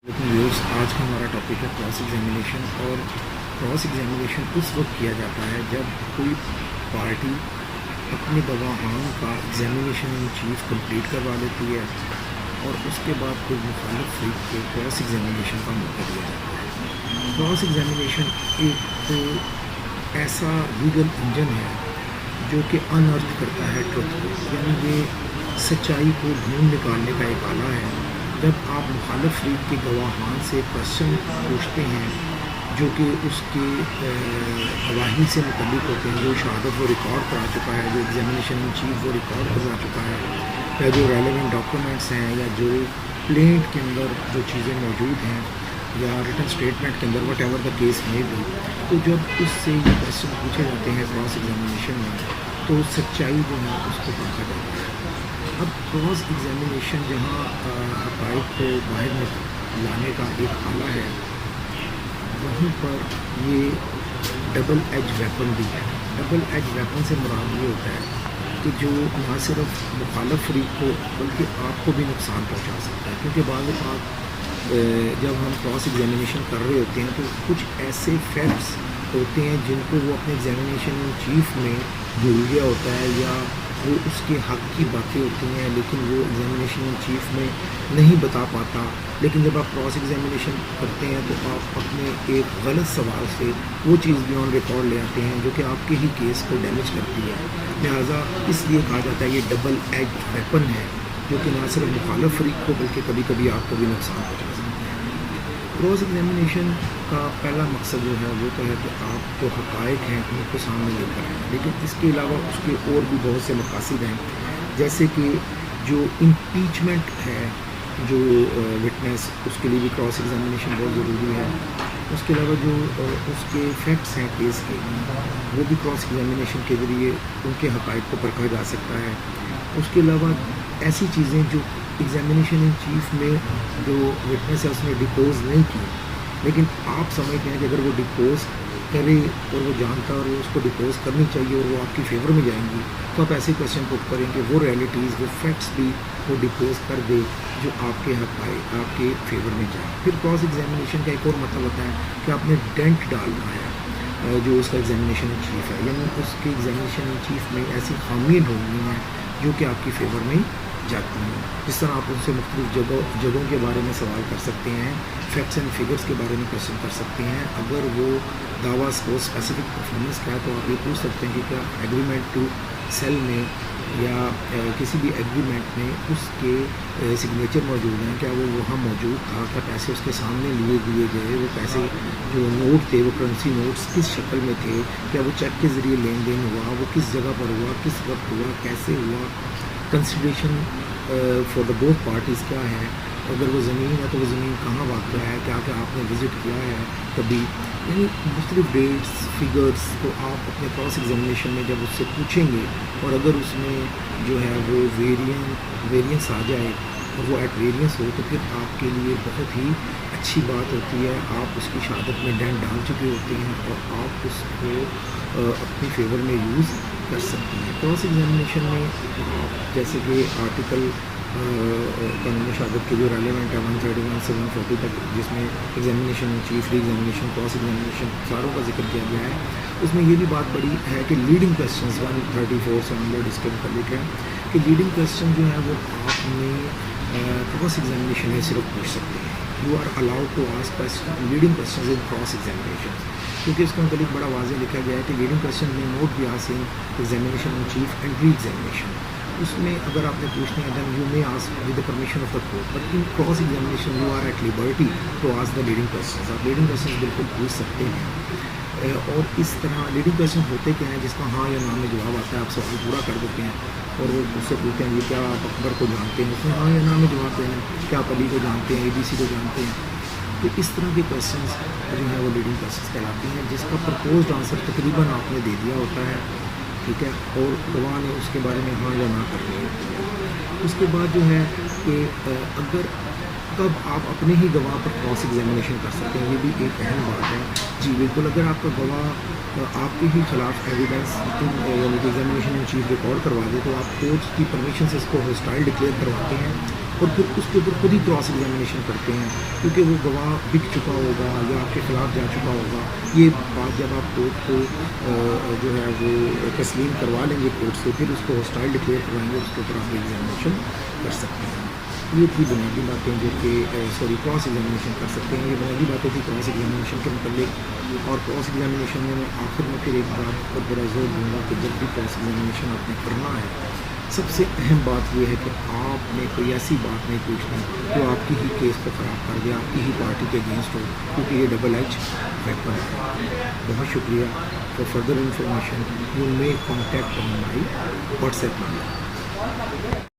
लेकिन व्यूअर्स आज का हमारा टॉपिक है क्रॉस एग्जामिनेशन। और क्रॉस एग्जामिनेशन उस वक्त किया जाता है जब कोई पार्टी अपने गवाहान का एग्जामिनेशन इन चीफ कंप्लीट करवा लेती है और उसके बाद कोई मुखालिफ फ्रीक को क्रॉस एग्जामिनेशन का मौका दिया जाता है। क्रॉस एग्जामिनेशन एक तो ऐसा लीगल इंजन है जो कि अनअर्थ करता है ट्रुथ को, यानी ये सच्चाई को ढूंढ निकालने का एक आला है। जब आप मुखालिफ फ्रीक के गवाहान से क्वेश्चन पूछते हैं जो कि उसके गवाही से मुतल्लिक होते हैं, जो शहादत वो रिकॉर्ड करा चुका है, जो एग्जामिनेशन इन चीफ वो रिकॉर्ड करवा चुका है, या जो रेलेवेंट डॉक्यूमेंट्स हैं, या जो प्लेंट के अंदर जो चीज़ें मौजूद हैं, या रिटन स्टेटमेंट के अंदर वट एवर द केस में भी, तो जब उससे ये क्वेश्चन पूछे जाते हैं क्रॉस एग्जामिनेशन में तो सच्चाई जो है उसको परखा जाता है। अब क्रॉस एग्जामिनेशन जहाँ हक़ाइक़ को बाहर लाने का एक आला है, वहीं पर ये डबल एज वेपन भी है। डबल एज वेपन से मुराद ये होता है कि जो ना सिर्फ मुखालिफ फ्रीक को बल्कि आपको भी नुकसान पहुंचा सकता है, क्योंकि बाद जब हम क्रॉस एग्जामिनेशन कर रहे होते हैं तो कुछ ऐसे फैक्ट्स होते हैं जिनको वो अपने एग्जामिनेशन इन चीफ में भूल गया होता है, या वो उसके हक़ की बातें होती हैं लेकिन वो एग्जामिनेशन इन चीफ में नहीं बता पाता। लेकिन जब आप क्रॉस एग्जामिनेशन करते हैं तो आप अपने एक गलत सवाल से वो चीज़ भी ऑन रिकॉर्ड ले आते हैं जो कि आपके ही केस को डैमेज करती है। लिहाजा इसलिए कहा जाता है ये डबल एज वेपन है जो कि ना सिर्फ मुखालिफ फ्रीक को बल्कि कभी कभी आपको भी नुकसान पहुँचा सकता है। क्रॉस एग्जामिनेशन का पहला मकसद जो है वो तो है कि आप जो हक़ाइक़ हैं उनको सामने लेकर आएँ, लेकिन इसके अलावा उसके और भी बहुत से मकासद हैं, जैसे कि जो इम्पीचमेंट है जो विटनेस, उसके लिए भी क्रॉस एग्जामिनेशन बहुत ज़रूरी है। उसके अलावा जो उसके फैक्ट्स हैं केस के, वो भी क्रॉस एग्जामिनेशन के ज़रिए उनके हक़ाइक़ को परखा जा सकता है। उसके अलावा ऐसी चीज़ें जो एग्जामिनेशन इन चीफ में जो विटनेस है उसने डिपोज नहीं की, लेकिन आप समझते हैं कि अगर वो डिपोज करे और वो जानता है और वो उसको डिपोज करनी चाहिए और वो आपकी फेवर में जाएंगी, तो आप ऐसे क्वेश्चन पुट करेंगे वो रियलिटीज़ वो फैक्ट्स भी वो डिपोज कर दे जो आपके हक़ आए, आपके फेवर में जाए। फिर क्रॉस एग्जामिनेशन का एक और मतलब होता है कि आपने डेंट डालना है जो उसका एग्जामिनेशन इन चीफ है, यानी उसके एग्जामिनेशन इन चीफ में ऐसी खामियाँ ढूंढनी हैं जो कि आपकी फेवर में जाती हैं। जिस तरह आप उनसे मुख्तलिफ जगहों के बारे में सवाल कर सकते हैं, फैक्ट्स एंड फिगर्स के बारे में क्वेश्चन कर सकते हैं। अगर वो दावा को स्पेसिफिक परफॉर्मेंस का है तो आप ये पूछ सकते हैं कि क्या एग्रीमेंट टू सेल में या किसी भी एग्रीमेंट में उसके सिग्नेचर मौजूद हैं, क्या वो वहाँ मौजूद था, क्या पैसे उसके सामने दिए गए, वो पैसे जो नोट थे वो करेंसी नोट्स किस शक्ल में थे, क्या वो चेक के ज़रिए लेन देन हुआ, वो किस जगह पर हुआ, किस वक्त हुआ, कैसे हुआ, consideration for the both parties क्या है, अगर वो ज़मीन है तो वो ज़मीन कहाँ वाक़ है, क्या क्या आपने विज़िट किया है कभी, यानी मुख्तलिफ डेट्स फिगर्स को आप अपने क्रॉस एग्जामिनेशन में जब उससे पूछेंगे और अगर उसमें जो है वो वेरिएंस आ जाए और वो एट वेरिएंस हो तो फिर आपके लिए बहुत ही अच्छी बात होती है। आप उसकी शहादत में डेंट डाल चुके होते हैं और आप उसको अपनी फेवर में यूज़ कर सकते हैं। क्रॉस एग्जामिनेशन में जैसे कि आर्टिकल कानून शहादत के जो रेलेवेंट है 131 से 140 तक, जिसमें examination in chief, re examination, cross examination सारों का जिक्र किया गया है, उसमें ये भी बात बड़ी है कि लीडिंग क्वेश्चंस 134 से ऑनवर्ड इसके मुताबिक है कि लीडिंग क्वेश्चन जो है वो आपने क्रॉस एग्जामिनेशन में सिर्फ पूछ सकते हैं। You are allowed to ask leading question in cross examination, क्योंकि इसके मुताबिक बड़ा वाज़ेह लिखा गया है कि लीडिंग क्वेश्चन में not be asked in examination in chief and re examination. उसमें अगर आपने पूछना है then you may ask with the permission of the court, but in cross examination you are at liberty to ask the leading question. आप leading question बिल्कुल पूछ सकते हैं। और इस तरह लीडिंग क्वेश्चन होते क्या हैं जिसका हाँ या ना में जवाब आता है, आप सवाल पूरा कर देते हैं और वो उससे पूछते हैं ये क्या आप अकबर को जानते हैं, उसमें हाँ या ना में जवाब देना, क्या आप अली को जानते हैं, ABC को जानते हैं। तो इस तरह के क्वेश्चंस जो है वो लीडिंग क्वेश्चंस कहलाते हैं, जिसका प्रपोज्ड आंसर तकरीबन आपने दे दिया होता है, ठीक है, और गवाह ने उसके बारे में हाँ या ना करनी है। उसके बाद जो है कि अगर कब आप अपने ही गवाह पर क्रॉस एग्जामिनेशन कर सकते हैं, ये भी एक अहम बात है। जी बिल्कुल, अगर आपका गवाह आपके ही खिलाफ एविडेंस यानी कि एग्जामिनेशन इन चीफ रिकॉर्ड करवा दे तो आप कोर्ट की परमिशन से इसको हॉस्टाइल डिक्लेयर करवाते हैं और फिर उसके ऊपर खुद ही क्रॉस एग्जामिनेशन करते हैं, क्योंकि वो गवाह बिक चुका होगा या आपके खिलाफ जा चुका होगा। ये बात जब आप कोर्ट को जो है वो तस्लीम करवा लेंगे कोर्ट से, फिर उसको हॉस्टाइल डिक्लेयर करवाएंगे, उसके ऊपर आप एग्जामिनेशन कर सकते हैं। ये थी बुनियादी बातें जो कि क्रॉस एग्जामिनेशन कर सकते हैं। ये बुनियादी बातें थी क्रॉस एग्जामिनेशन के मतलब। और क्रॉस एग्जामिनेशन में मैं आखिर में फिर एक बात पर बड़ा जोर दूँगा कि जब भी क्रॉस एग्जामिनेशन आपने करना है, सबसे अहम बात यह है कि आपने कोई ऐसी बात नहीं पूछनी जो आपकी ही केस को ख़राब कर दे, आपकी ही पार्टी के अगेंस्ट हो, क्योंकि ये डबल एज वेपन है। बहुत शुक्रिया। For further information you may contact on my WhatsApp number.